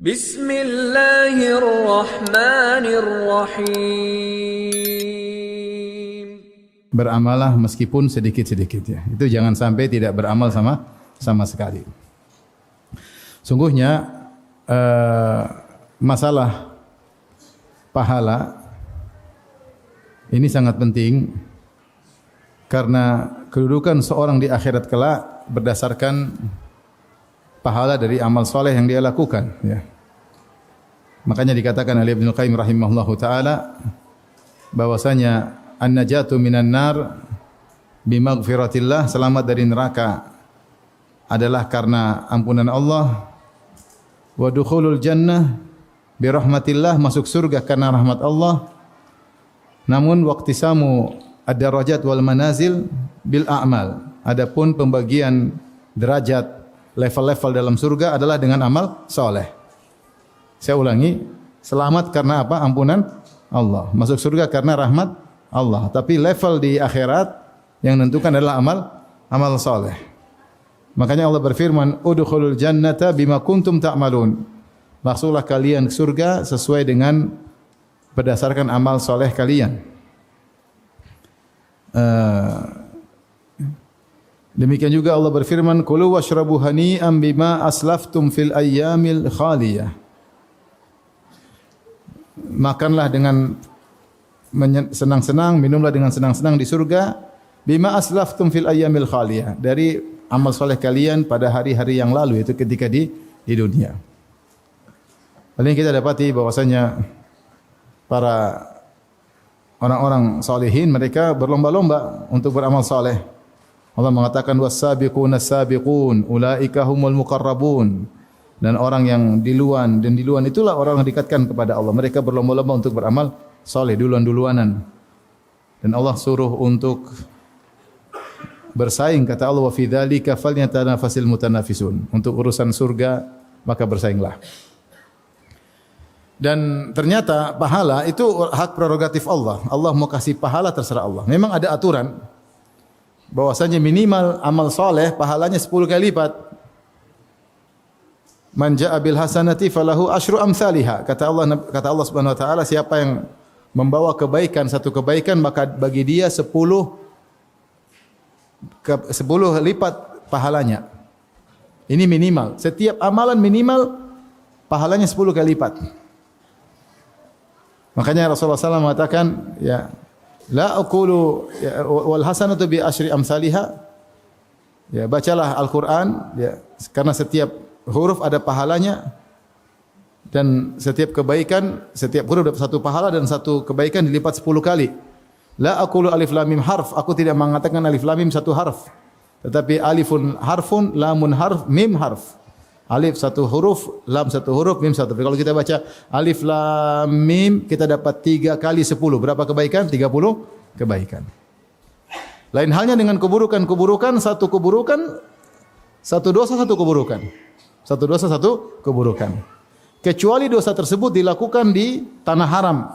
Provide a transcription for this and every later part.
Bismillahirrahmanirrahim. Beramalah meskipun sedikit-sedikit ya. Itu jangan sampai tidak beramal sama sekali. Sungguhnya masalah pahala ini sangat penting karena kedudukan seorang di akhirat kelak berdasarkan pahala dari amal soleh yang dia lakukan. Ya. Makanya dikatakan oleh Ibnu Qayyim rahimahullahu taala bahwasanya an-najatu minan nar bimaghfiratillah, selamat dari neraka adalah karena ampunan Allah, wa dukhulul jannah birahmatillah, masuk surga karena rahmat Allah. Namun waqtisamu ad-darajat wal manazil bil a'mal, adapun pembagian derajat level-level dalam surga adalah dengan amal soleh. Saya ulangi, selamat karena apa? Ampunan Allah. Masuk surga karena rahmat Allah. Tapi level di akhirat yang menentukan adalah amal soleh. Makanya Allah berfirman, udkhulul jannata bima kuntum ta'malun. Masuklah kalian ke surga sesuai dengan berdasarkan amal soleh kalian. Demikian juga Allah berfirman, kulu washrabu hani'an bima aslaftum fil ayyamil khaliyah. Makanlah dengan senang-senang, minumlah dengan senang-senang di surga, bima aslaftum fil ayyamil khaliyah, dari amal soleh kalian pada hari-hari yang lalu, yaitu ketika di dunia. Paling kita dapati bahwasanya para orang-orang salihin mereka berlomba-lomba untuk beramal soleh. Allah mengatakan was-sabiquna as-sabiqun ulaika humul muqarrabun. Dan orang yang diluan itulah orang yang didekatkan kepada Allah. Mereka berlomba-lomba untuk beramal soleh, duluan-duluanan. Dan Allah suruh untuk bersaing, kata Allah, wa fi dzalika falyatanafasil mutanafisun. Untuk urusan surga maka bersainglah. Dan ternyata pahala itu hak prerogatif Allah. Allah mau kasih pahala terserah Allah. Memang ada aturan bahwasanya minimal amal soleh pahalanya 10 kali lipat. Man jaa bil hasanati falahu asyru amsalihha. Kata Allah Subhanahu wa taala, siapa yang membawa kebaikan, satu kebaikan, maka bagi dia 10 lipat pahalanya. Ini minimal. Setiap amalan minimal pahalanya 10 kali lipat. Makanya Rasulullah SAW mengatakan, ya, la aqulu wal hasanatu bi asyri amsalihha. Ya, bacalah Al-Qur'an, ya, karena setiap huruf ada pahalanya, dan setiap kebaikan, setiap huruf dapat satu pahala, dan satu kebaikan dilipat 10 kali. La aqulu alif lam mim harf, aku tidak mengatakan alif lam mim satu harf, tetapi alifun harfun, lamun harf, mim harf. Alif satu huruf, lam satu huruf, mim satu. Kalau kita baca alif lam mim, kita dapat 3 kali 10. Berapa kebaikan? 30 kebaikan. Lain halnya dengan keburukan, satu keburukan, satu dosa, satu keburukan. Satu dosa, satu keburukan. Kecuali dosa tersebut dilakukan di tanah haram,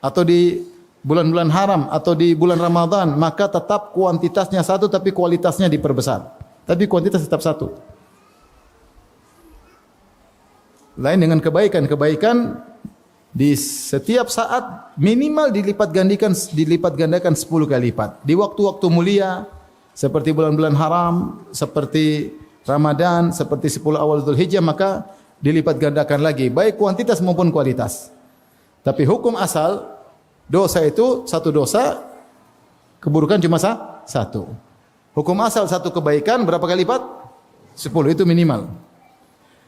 atau di bulan-bulan haram, atau di bulan Ramadan, maka tetap kuantitasnya satu, tapi kualitasnya diperbesar. Tapi kuantitas tetap satu. Lain dengan kebaikan di setiap saat minimal dilipat gandakan 10 kali lipat. Di waktu-waktu mulia seperti bulan-bulan haram, seperti Ramadan, seperti 10 awal Dzulhijjah, maka dilipat gandakan lagi, baik kuantitas maupun kualitas. Tapi hukum asal dosa itu satu dosa, keburukan cuma satu. Hukum asal satu kebaikan berapa kali lipat? 10, itu minimal.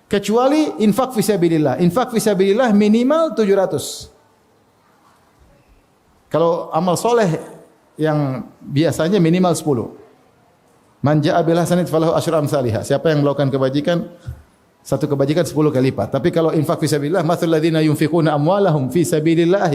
Kecuali infak fisabilillah. Infak fisabilillah minimal 700. Kalau amal soleh yang biasanya minimal 10. Man jaa bil hasanati falahu asyru amsalihha. Siapa yang melakukan kebajikan, satu kebajikan 10 kali lipat. Tapi kalau infak fisabilillah, mathalul ladzina yunfiquna amwalahum fi sabilillah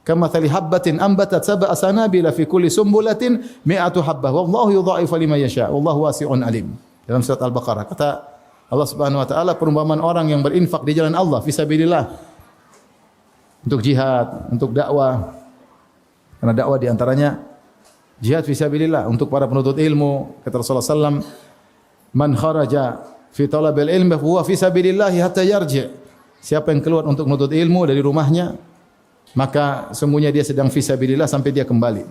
kamathali habbatin ambatat sab'a sanabila fi kulli sumbulatin mi'atu habbah wallahu yudha'ifu liman yasha wallahu wasi'un alim. Dalam surat Al-Baqarah kata Allah Subhanahu wa taala, perumpamaan orang yang berinfak di jalan Allah fi sabilillah, untuk jihad, untuk dakwah. Karena dakwah di antaranya jihad fi sabilillah, untuk para penuntut ilmu. Kata Rasulullah sallallahu alaihi wasallam, man kharaja fi talabil ilmi fa huwa fi sabilillah hatta yarji'. Siapa yang keluar untuk menuntut ilmu dari rumahnya, maka semuanya dia sedang fi sabilillah sampai dia kembali.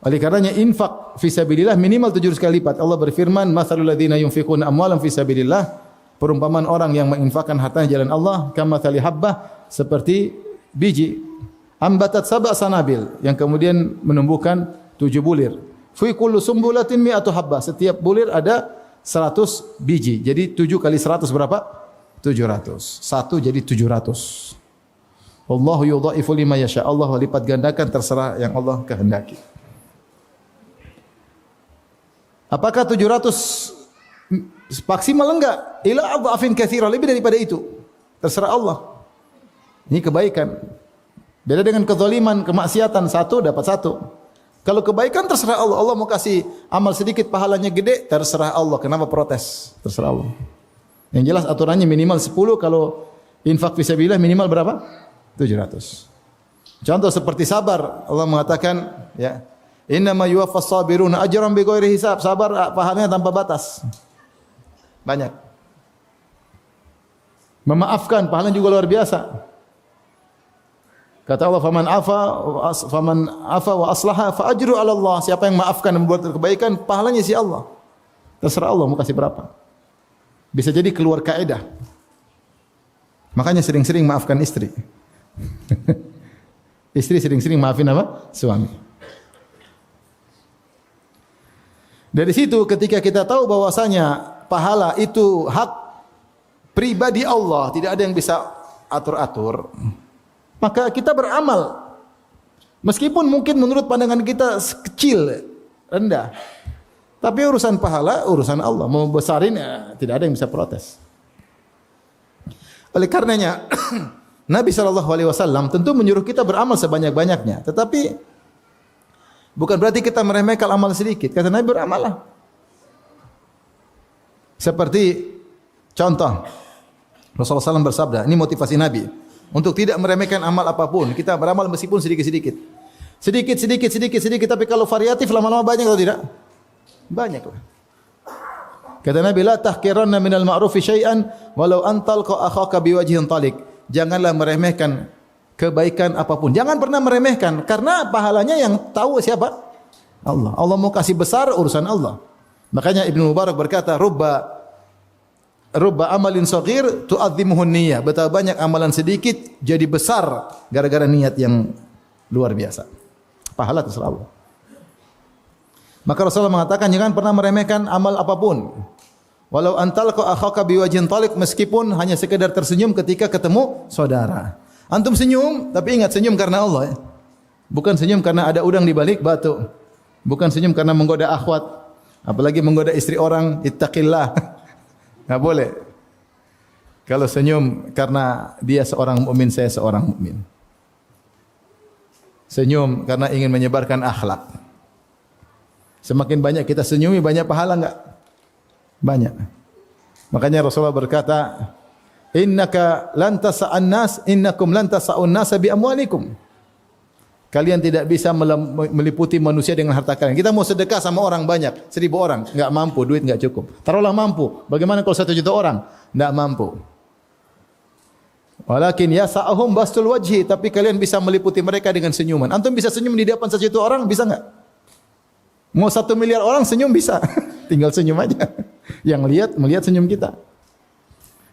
Oleh karenanya infak fi sabilillah minimal 700 kali lipat. Allah berfirman, "Matsalul ladzina yunfiquna amwalan fi sabilillah", perumpamaan orang yang menginfakkan hartanya jalan Allah, kamatsali habbah, seperti biji ambatat sab'a sanabil, yang kemudian menumbuhkan 7 bulir. Fi kullu sumbulatin mi'atu habbah, setiap bulir ada 100 biji. Jadi 7 kali 100 berapa? 700. 1 jadi 700. Wallahu yudha'ifu liman yasha. Allah lipat gandakan terserah yang Allah kehendaki. Apakah 700 maksimal enggak? Ila adhafin katsira, lebih daripada itu. Terserah Allah. Ini kebaikan. Beda dengan kezaliman, kemaksiatan, 1 dapat 1. Kalau kebaikan terserah Allah. Allah mau kasih amal sedikit pahalanya gede, terserah Allah. Kenapa protes? Terserah Allah. Yang jelas aturannya minimal 10, kalau infak fisabilillah minimal berapa? 700. Contoh seperti sabar, Allah mengatakan, ya, innama yuwaffas sabiruna ajran bighairi hisab. Sabar pahalanya tanpa batas. Banyak. Memaafkan pahalanya juga luar biasa. Kata Allah, faman afa wa aslaha fa ajru 'ala Allah. Siapa yang maafkan dan membuat kebaikan, pahalanya si Allah. Terserah Allah mau kasih berapa. Bisa jadi keluar kaidah. Makanya sering-sering maafkan istri. Istri sering-sering maafin apa? Suami. Dari situ ketika kita tahu bahwasanya pahala itu hak pribadi Allah, tidak ada yang bisa atur-atur, maka kita beramal. Meskipun mungkin menurut pandangan kita kecil, rendah. Tapi urusan pahala, urusan Allah. Mau besarin, ya, tidak ada yang bisa protes. Oleh karenanya, Nabi SAW tentu menyuruh kita beramal sebanyak-banyaknya. Tetapi bukan berarti kita meremehkan amal sedikit. Kata Nabi, beramallah. Seperti contoh, Rasulullah SAW bersabda, ini motivasi Nabi, untuk tidak meremehkan amal apapun. Kita beramal meskipun sedikit-sedikit. Sedikit, tapi kalau variatif lama-lama banyak atau tidak? Banyak lah. Kata Nabi, la tahqiranna minal ma'rufi syai'an walau antal akhaka biwajhin talik. Janganlah meremehkan kebaikan apapun. Jangan pernah meremehkan, karena pahalanya yang tahu siapa? Allah. Allah mau kasih besar, urusan Allah. Makanya Ibnu Mubarak berkata, rubba amalin saghir tu'azzimuhun niyyah. Betapa banyak amalan sedikit jadi besar gara-gara niat yang luar biasa. Pahala terserah Allah. Maka Rasulullah mengatakan jangan pernah meremehkan amal apapun. Walau antalqa akhaka biwajhin talik, meskipun hanya sekedar tersenyum ketika ketemu saudara. Antum senyum, tapi ingat senyum karena Allah, ya. Bukan senyum karena ada udang di balik batu. Bukan senyum karena menggoda akhwat, apalagi menggoda istri orang. Ittaqillah. Enggak boleh. Kalau senyum karena dia seorang mukmin, saya seorang mukmin. Senyum karena ingin menyebarkan akhlak. Semakin banyak kita senyumi, banyak pahala enggak? Banyak. Makanya Rasulullah berkata, innaka lan tasa'an nas, innakum lan tasa'un nas bi amwalikum. Kalian tidak bisa meliputi manusia dengan harta kalian. Kita mau sedekah sama orang banyak, 1000 orang, enggak mampu, duit enggak cukup. Taruhlah mampu. Bagaimana kalau 1 juta orang? Enggak mampu. Walakin yasa'ahum bastul wajhi, tapi kalian bisa meliputi mereka dengan senyuman. Antum bisa senyum di depan 1 juta orang, bisa enggak? Mau 1 miliar orang senyum bisa. Tinggal senyum aja. Yang melihat senyum kita.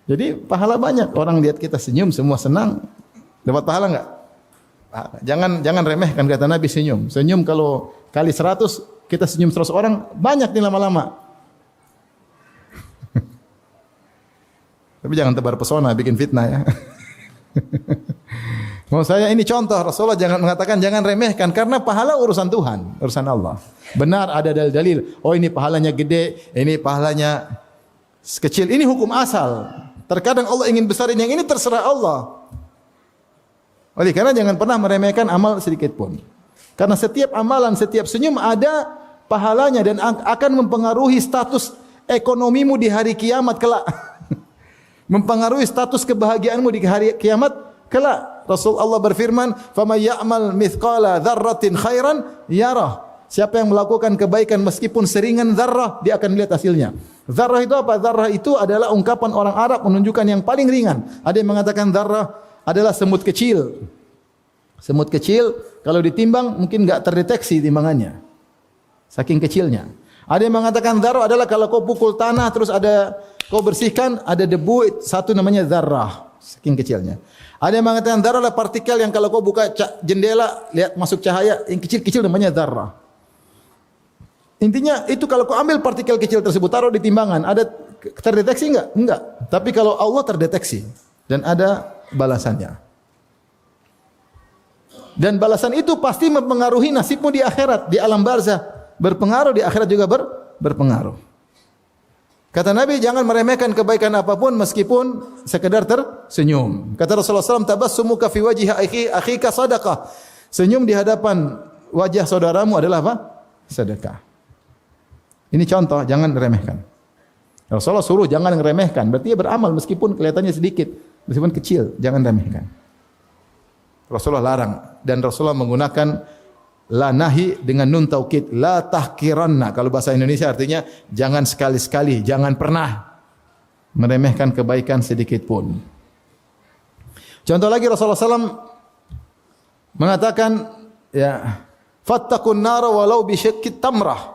Jadi pahala banyak. Orang lihat kita senyum semua senang. Dapat pahala enggak? Jangan remehkan, kata Nabi, senyum. Senyum kalau kali 100, kita senyum 100 orang, banyak nih lama-lama. Tapi jangan tebar pesona, bikin fitnah ya. Mau saya ini contoh, Rasulullah jangan mengatakan jangan remehkan, karena pahala urusan Tuhan, urusan Allah. Benar ada dalil-dalil, oh ini pahalanya gede, ini pahalanya kecil. Ini hukum asal. Terkadang Allah ingin besarin, yang ini terserah Allah. Oleh karena jangan pernah meremehkan amal sedikit pun. Karena setiap amalan, setiap senyum ada pahalanya dan akan mempengaruhi status ekonomimu di hari kiamat kelak. Mempengaruhi status kebahagiaanmu di hari kiamat kelak. Rasulullah berfirman, "Faman ya'mal mithqala dzarratin khairan yarah." Siapa yang melakukan kebaikan meskipun seringan zarrah, dia akan lihat hasilnya. Zarrah itu apa? Zarrah itu adalah ungkapan orang Arab menunjukkan yang paling ringan. Ada yang mengatakan zarrah adalah semut kecil. Semut kecil kalau ditimbang mungkin enggak terdeteksi timbangannya. Saking kecilnya. Ada yang mengatakan zarrah adalah kalau kau pukul tanah terus kau bersihkan ada debu, satu namanya zarrah. Saking kecilnya. Ada yang mengatakan zarrah adalah partikel yang kalau kau buka jendela lihat masuk cahaya yang kecil-kecil namanya zarrah. Intinya itu kalau kau ambil partikel kecil tersebut taruh di timbangan, ada terdeteksi enggak? Enggak. Tapi kalau Allah terdeteksi dan ada balasannya. Dan balasan itu pasti mempengaruhi nasibmu di akhirat, di alam barzah. Berpengaruh di akhirat juga berpengaruh. Kata Nabi, jangan meremehkan kebaikan apapun meskipun sekedar tersenyum. Kata Rasulullah SAW, tabassumuka fi wajhi akhika sadaqah. Senyum di hadapan wajah saudaramu adalah apa? Sedekah. Ini contoh, jangan remehkan. Rasulullah suruh jangan meremehkan, berarti dia beramal meskipun kelihatannya sedikit, meskipun kecil, jangan remehkan. Rasulullah larang dan Rasulullah menggunakan la nahi dengan nun taukid, la tahkiranna. Kalau bahasa Indonesia artinya jangan sekali-sekali, jangan pernah meremehkan kebaikan sedikit pun. Contoh lagi Rasulullah SAW mengatakan ya, fattaqun nara walau bi syiqqit tamrah.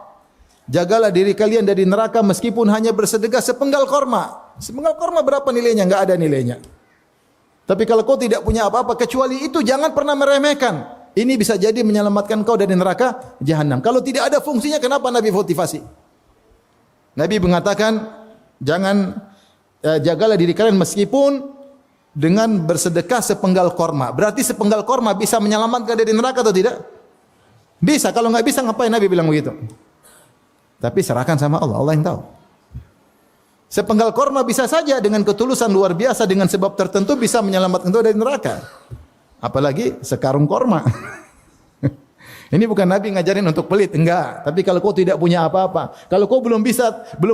Jagalah diri kalian dari neraka meskipun hanya bersedekah sepenggal korma. Sepenggal korma berapa nilainya? Enggak ada nilainya. Tapi kalau kau tidak punya apa-apa kecuali itu, jangan pernah meremehkan. Ini bisa jadi menyelamatkan kau dari neraka jahanam. Kalau tidak ada fungsinya, kenapa Nabi motivasi? Nabi mengatakan, jagalah diri kalian meskipun dengan bersedekah sepenggal korma. Berarti sepenggal korma bisa menyelamatkan dari neraka atau tidak? Bisa. Kalau enggak bisa, ngapain Nabi bilang begitu? Tapi serahkan sama Allah, Allah yang tahu. Sepenggal korma bisa saja dengan ketulusan luar biasa, dengan sebab tertentu bisa menyelamatkan kau dari neraka. Apalagi sekarung korma. Ini bukan Nabi ngajarin untuk pelit, enggak. Tapi kalau kau tidak punya apa-apa, kalau kau belum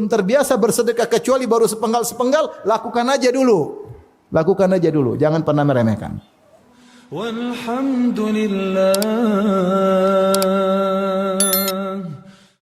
terbiasa bersedekah kecuali baru sepenggal, lakukan aja dulu. Lakukan aja dulu, jangan pernah meremehkan. Walhamdulillah.